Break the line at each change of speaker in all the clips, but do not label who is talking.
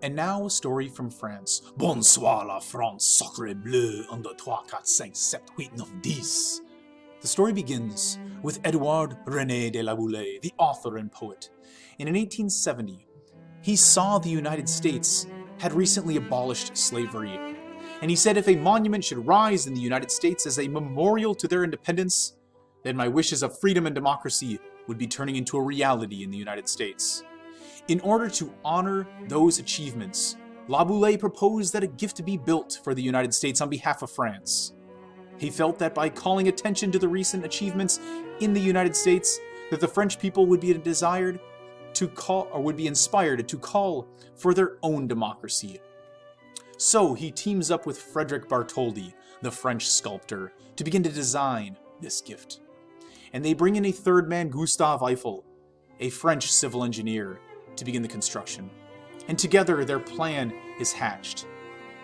And now a story from France. Bonsoir la France, sacre bleu, 1, 2, 3, 4, 5, 6, 7, 8, 9, 10. The story begins with Edouard René de La Boulaye, the author and poet. And in 1870, he saw the United States had recently abolished slavery. And he said if a monument should rise in the United States as a memorial to their independence, then my wishes of freedom and democracy would be turning into a reality in the United States. In order to honor those achievements, La Boulaye proposed that a gift be built for the United States on behalf of France. He felt that by calling attention to the recent achievements in the United States, that the French people would be inspired to call for their own democracy. So he teams up with Frederick Bartholdi, the French sculptor, to begin to design this gift. And they bring in a third man, Gustave Eiffel, a French civil engineer, to begin the construction. And together their plan is hatched.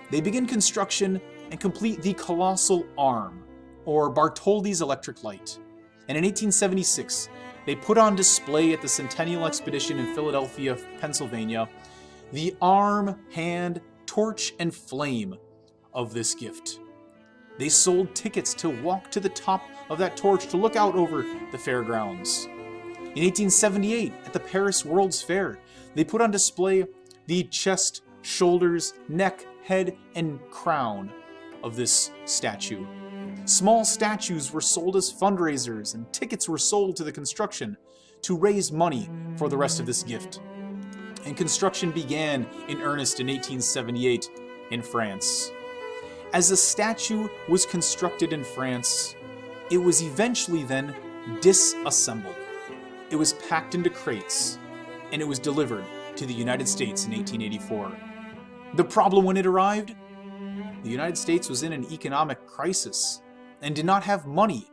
They begin construction and complete the colossal arm, or Bartholdi's electric light. And in 1876, they put on display at the Centennial Expedition in Philadelphia, Pennsylvania, the arm, hand, torch, and flame of this gift. They sold tickets to walk to the top of that torch to look out over the fairgrounds. In 1878, at the Paris World's Fair, they put on display the chest, shoulders, neck, head, and crown of this statue. Small statues were sold as fundraisers, and tickets were sold to the construction to raise money for the rest of this gift. And construction began in earnest in 1878 in France. As the statue was constructed in France, it was eventually then disassembled. It was packed into crates, and it was delivered to the United States in 1884. The problem when it arrived? The United States was in an economic crisis and did not have money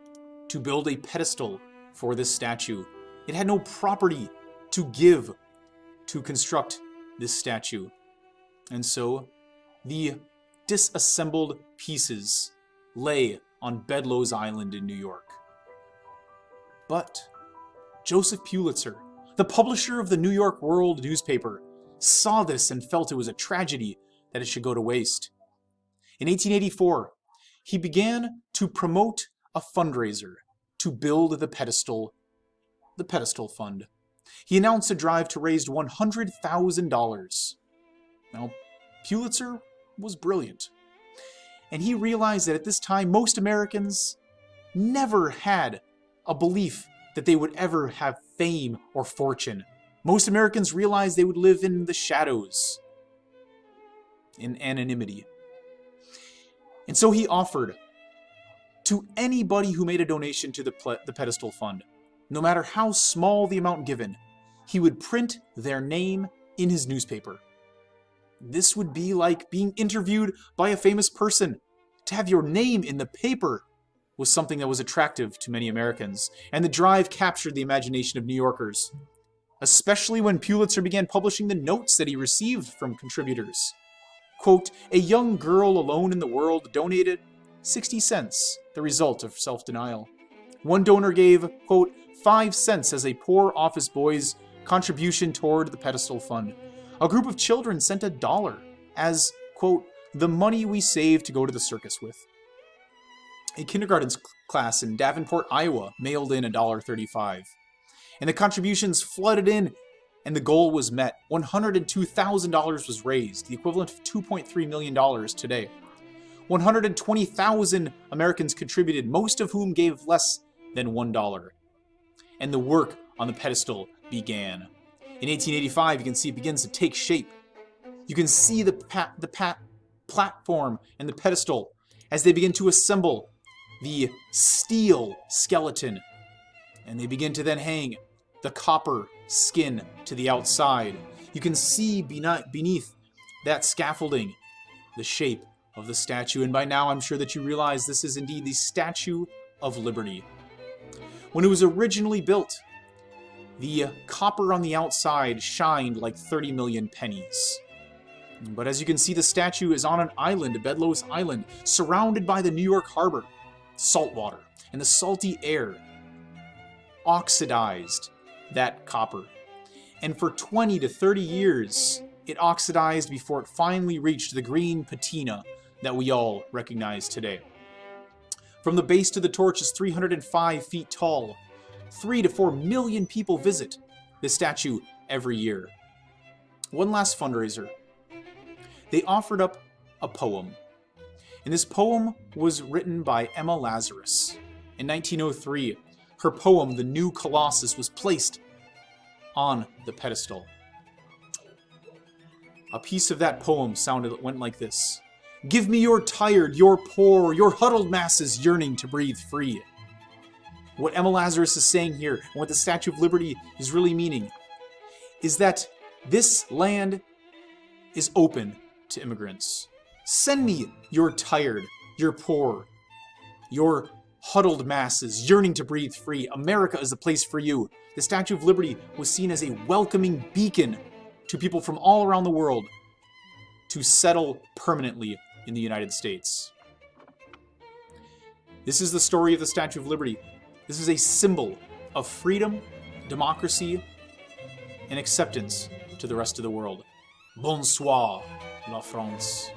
to build a pedestal for this statue. It had no property to give to construct this statue. And so the disassembled pieces lay on Bedloe's Island in New York. But Joseph Pulitzer, the publisher of the New York World newspaper, saw this and felt it was a tragedy that it should go to waste. In 1884, he began to promote a fundraiser to build the pedestal fund. He announced a drive to raise $100,000. Now, Pulitzer was brilliant, and he realized that at this time most Americans never had a belief that they would ever have fame or fortune. Most Americans realized they would live in the shadows, in anonymity. And so he offered to anybody who made a donation to the pedestal fund, no matter how small the amount given, he would print their name in his newspaper. This would be like being interviewed by a famous person. To have your name in the paper was something that was attractive to many Americans, and the drive captured the imagination of New Yorkers, especially when Pulitzer began publishing the notes that he received from contributors. Quote, a young girl alone in the world donated 60 cents, the result of self-denial. One donor gave, quote, 5 cents as a poor office boy's contribution toward the pedestal fund. A group of children sent $1 as, quote, the money we saved to go to the circus with. A kindergarten class in Davenport, Iowa mailed in $1.35. And the contributions flooded in, and the goal was met. $102,000 was raised, the equivalent of $2.3 million today. 120,000 Americans contributed, most of whom gave less than $1. And the work on the pedestal began. In 1885, you can see it begins to take shape. You can see the platform and the pedestal as they begin to assemble the steel skeleton. And they begin to then hang the copper skin to the outside. You can see beneath that scaffolding the shape of the statue. And by now I'm sure that you realize this is indeed the Statue of Liberty. When it was originally built, the copper on the outside shined like 30 million pennies. But as you can see, the statue is on an island, Bedloe's Island, surrounded by the New York harbor, salt water, and the salty air oxidized that copper. And for 20 to 30 years, it oxidized before it finally reached the green patina that we all recognize today. From the base to the torch is 305 feet tall. 3 to 4 million people visit this statue every year. One last fundraiser. They offered up a poem. And this poem was written by Emma Lazarus. In 1903, her poem, The New Colossus, was placed on the pedestal. A piece of that poem went like this. Give me your tired, your poor, your huddled masses yearning to breathe free. What Emma Lazarus is saying here, and what the Statue of Liberty is really meaning, is that this land is open to immigrants. Send me your tired, your poor, your huddled masses yearning to breathe free. America is the place for you. The Statue of Liberty was seen as a welcoming beacon to people from all around the world to settle permanently in the United States. This is the story of the Statue of Liberty. This is a symbol of freedom, democracy, and acceptance to the rest of the world. Bonsoir, la France.